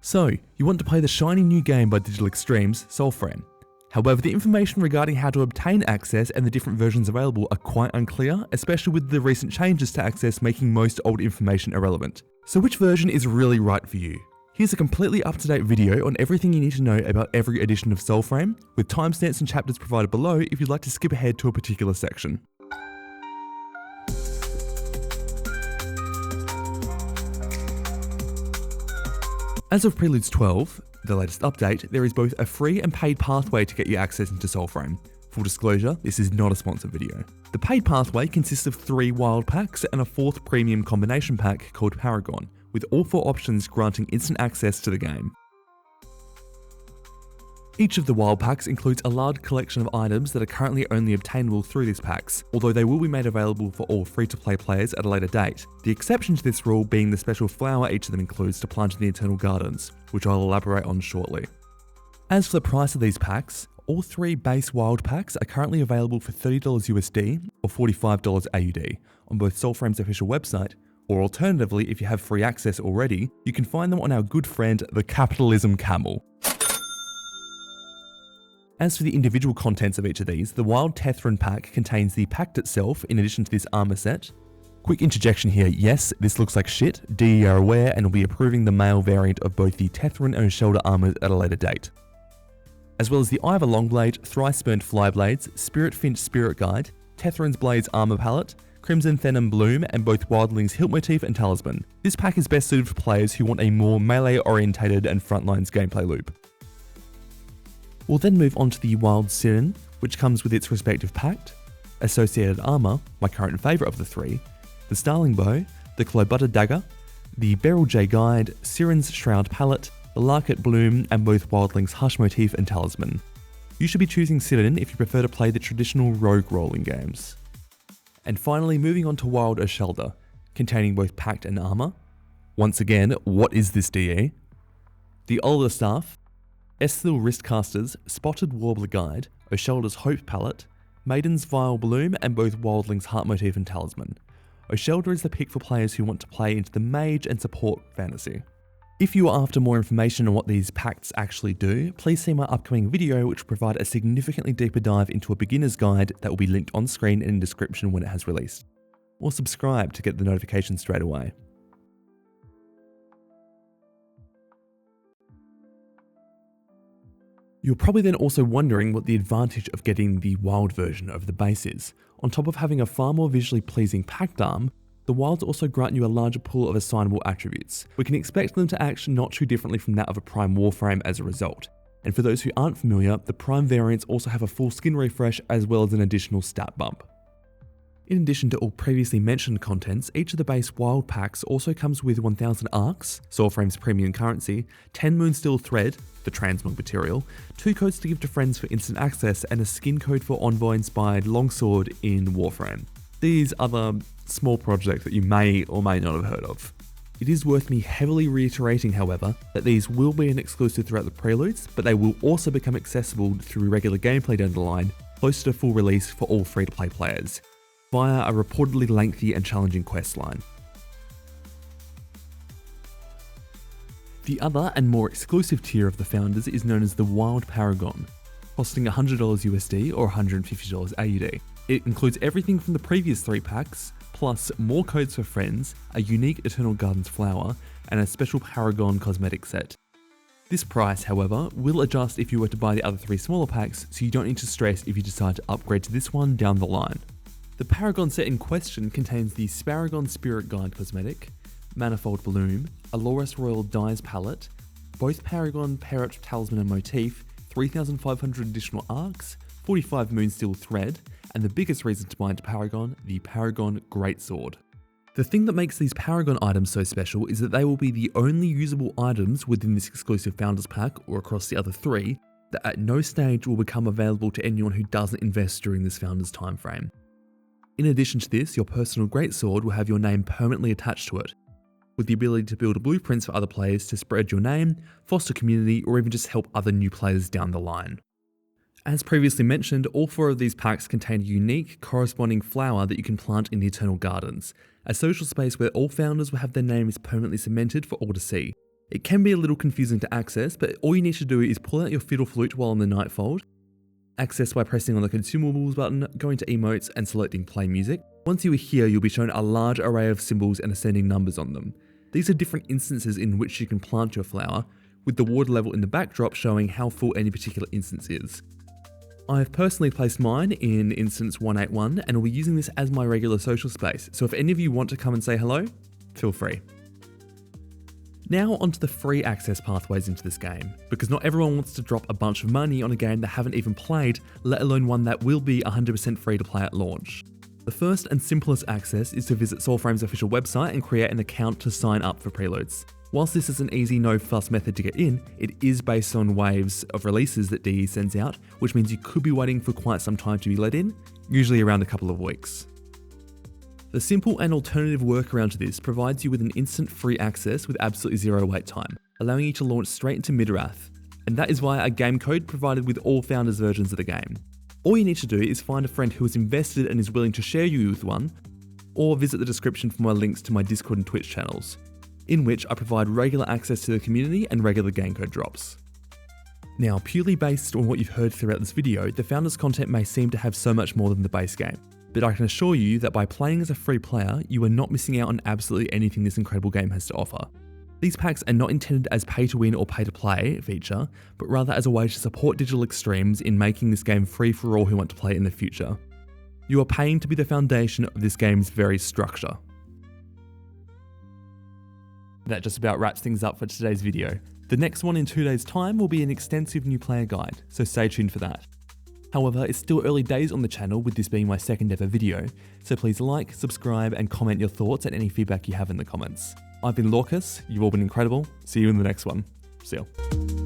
So, you want to play the shiny new game by Digital Extreme's Soulframe. However, the information regarding how to obtain access and the different versions available are quite unclear, especially with the recent changes to access making most old information irrelevant. So which version is really right for you? Here's a completely up-to-date video on everything you need to know about every edition of Soulframe, with timestamps and chapters provided below if you'd like to skip ahead to a particular section. As of Preludes 12, the latest update, there is both a free and paid pathway to get you access into Soulframe. Full disclosure, this is not a sponsored video. The paid pathway consists of 3 Wyld packs and a 4th premium combination pack called Paragon, with all 4 options granting instant access to the game. Each of the Wyld packs includes a large collection of items that are currently only obtainable through these packs, although they will be made available for all free-to-play players at a later date. The exception to this rule being the special flower each of them includes to plant in the Eternal Gardens, which I'll elaborate on shortly. As for the price of these packs, all 3 base Wyld packs are currently available for $30 USD or $45 AUD on both Soulframe's official website, or alternatively, if you have free access already, you can find them on our good friend the Capitalism Camel. As for the individual contents of each of these, the Wyld Tethren pack contains the pact itself in addition to this armor set. Quick interjection here, yes, this looks like shit, DE are aware and will be approving the male variant of both the Tethren and Oscelda armors at a later date. As well as the Ivor Longblade, Thrice Burnt Flyblades, Spirit Finch Spirit Guide, Tethren's Blades armor palette, Crimson Venom Bloom, and both Wildling's Hilt Motif and Talisman. This pack is best suited for players who want a more melee orientated and frontlines gameplay loop. We'll then move on to the Wyld Sirin, which comes with its respective pact, associated armor, my current favourite of the 3, the Starling Bow, the Clobutter Dagger, the Beryl J Guide, Sirin's Shroud Palette, the Larket Bloom, and both Wildling's Hush Motif and Talisman. You should be choosing Sirin if you prefer to play the traditional rogue rolling games. And finally, moving on to Wyld Oscelda, containing both pact and armor. Once again, what is this DE? The Alder Staff, Esthil Wristcasters, Spotted Warbler Guide, Oscelda's Hope Palette, Maiden's Vile Bloom, and both Wildling's Heart Motif and Talisman. Oscelda is the pick for players who want to play into the mage and support fantasy. If you are after more information on what these pacts actually do, please see my upcoming video which will provide a significantly deeper dive into a beginner's guide that will be linked on screen and in description when it has released. Or subscribe to get the notifications straight away. You're probably then also wondering what the advantage of getting the Wyld version over the base is. On top of having a far more visually pleasing pact arm, the Wylds also grant you a larger pool of assignable attributes. We can expect them to act not too differently from that of a Prime Warframe as a result. And for those who aren't familiar, the Prime variants also have a full skin refresh as well as an additional stat bump. In addition to all previously mentioned contents, each of the base Wyld packs also comes with 1000 Arcs, Soulframe's premium currency, 10 Moonsteel Thread, the transmog material, 2 codes to give to friends for instant access, and a skin code for Envoy-inspired longsword in Warframe. These are the small projects that you may or may not have heard of. It is worth me heavily reiterating, however, that these will be an exclusive throughout the Preludes, but they will also become accessible through regular gameplay down the line, close to full release for all free-to-play players, via a reportedly lengthy and challenging questline. The other and more exclusive tier of the Founders is known as the Wyld Paragon, costing $100 USD or $150 AUD. It includes everything from the previous 3 packs, plus more codes for friends, a unique Eternal Gardens flower, and a special Paragon cosmetic set. This price, however, will adjust if you were to buy the other 3 smaller packs, so you don't need to stress if you decide to upgrade to this one down the line. The Paragon set in question contains the Paragon Spirit Guide cosmetic, Manifold Bloom, a Loras Royal Dyes palette, both Paragon Parrot Talisman and Motif, 3,500 additional arcs, 45 Moonsteel Thread, and the biggest reason to buy into Paragon, the Paragon Greatsword. The thing that makes these Paragon items so special is that they will be the only usable items within this exclusive Founders Pack or across the other 3 that at no stage will become available to anyone who doesn't invest during this Founders timeframe. In addition to this, your personal Greatsword will have your name permanently attached to it, with the ability to build blueprints for other players to spread your name, foster community, or even just help other new players down the line. As previously mentioned, all 4 of these packs contain a unique, corresponding flower that you can plant in the Eternal Gardens, a social space where all Founders will have their names permanently cemented for all to see. It can be a little confusing to access, but all you need to do is pull out your fiddle flute while on the Nightfold, access by pressing on the consumables button, going to emotes and selecting play music. Once you are here, you'll be shown a large array of symbols and ascending numbers on them. These are different instances in which you can plant your flower, with the water level in the backdrop showing how full any particular instance is. I have personally placed mine in instance 181 and will be using this as my regular social space, so if any of you want to come and say hello, feel free. Now onto the free access pathways into this game, because not everyone wants to drop a bunch of money on a game they haven't even played, let alone one that will be 100% free to play at launch. The first and simplest access is to visit Soulframe's official website and create an account to sign up for preloads. Whilst this is an easy no-fuss method to get in, it is based on waves of releases that DE sends out, which means you could be waiting for quite some time to be let in, usually around a couple of weeks. The simple and alternative workaround to this provides you with an instant free access with absolutely zero wait time, allowing you to launch straight into Midrath, and that is via a game code provided with all founders' versions of the game. All you need to do is find a friend who is invested and is willing to share you with one, or visit the description for my links to my Discord and Twitch channels, in which I provide regular access to the community and regular game code drops. Now, purely based on what you've heard throughout this video, the founders' content may seem to have so much more than the base game, but I can assure you that by playing as a free player, you are not missing out on absolutely anything this incredible game has to offer. These packs are not intended as pay-to-win or pay-to-play feature, but rather as a way to support Digital Extremes in making this game free for all who want to play it in the future. You are paying to be the foundation of this game's very structure. That just about wraps things up for today's video. The next one in 2 days' time will be an extensive new player guide, so stay tuned for that. However, it's still early days on the channel with this being my second ever video, so please like, subscribe and comment your thoughts and any feedback you have in the comments. I've been Lorcus, you've all been incredible, see you in the next one. See ya.